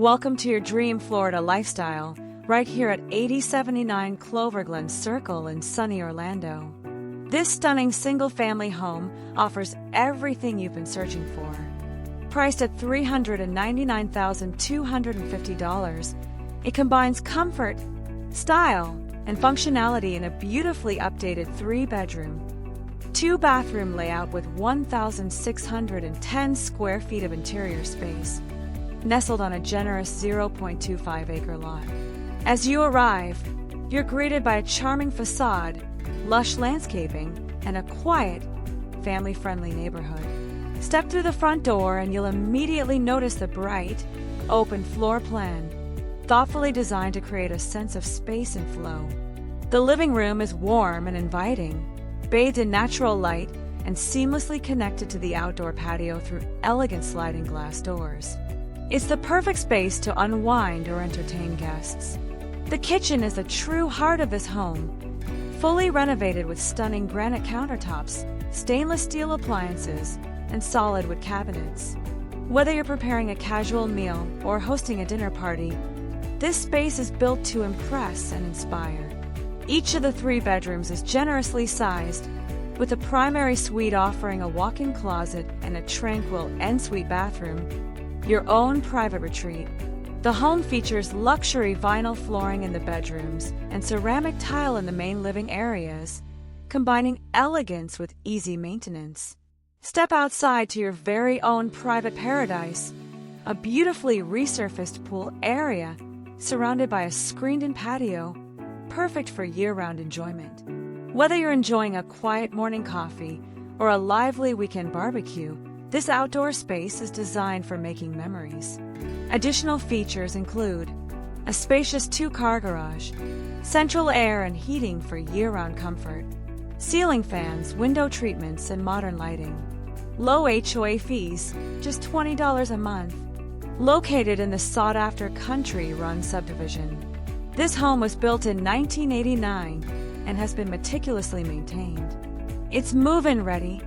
Welcome to your dream Florida lifestyle, right here at 8079 Clover Glen Circle in sunny Orlando. This stunning single-family home offers everything you've been searching for. Priced at $399,250, it combines comfort, style, and functionality in a beautifully updated 3-bedroom, 2-bathroom layout with 1,610 square feet of interior space, nestled on a generous 0.25-acre lot. As you arrive, you're greeted by a charming facade, lush landscaping, and a quiet, family-friendly neighborhood. Step through the front door and you'll immediately notice the bright, open floor plan, thoughtfully designed to create a sense of space and flow. The living room is warm and inviting, bathed in natural light and seamlessly connected to the outdoor patio through elegant sliding glass doors. It's the perfect space to unwind or entertain guests. The kitchen is the true heart of this home, fully renovated with stunning granite countertops, stainless steel appliances, and solid wood cabinets. Whether you're preparing a casual meal or hosting a dinner party, this space is built to impress and inspire. Each of the 3 bedrooms is generously sized, with the primary suite offering a walk-in closet and a tranquil ensuite bathroom, your own private retreat. The home features luxury vinyl flooring in the bedrooms and ceramic tile in the main living areas, combining elegance with easy maintenance. Step outside to your very own private paradise, a beautifully resurfaced pool area surrounded by a screened-in patio, perfect for year-round enjoyment. Whether you're enjoying a quiet morning coffee or a lively weekend barbecue, this outdoor space is designed for making memories. Additional features include a spacious 2-car garage, central air and heating for year-round comfort, ceiling fans, window treatments, and modern lighting. Low HOA fees, just $20 a month. Located in the sought-after country-run subdivision. This home was built in 1989 and has been meticulously maintained. It's move-in ready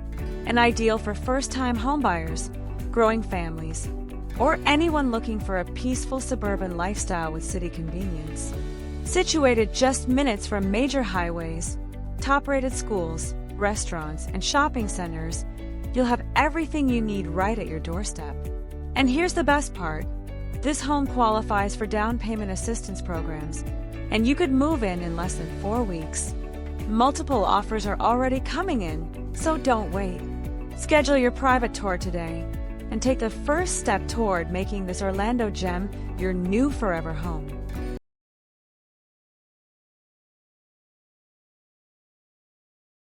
and ideal for first-time homebuyers, growing families, or anyone looking for a peaceful suburban lifestyle with city convenience. Situated just minutes from major highways, top-rated schools, restaurants, and shopping centers, you'll have everything you need right at your doorstep. And here's the best part. This home qualifies for down payment assistance programs, and you could move in less than 4 weeks. Multiple offers are already coming in, so don't wait. Schedule your private tour today and take the first step toward making this Orlando gem your new forever home.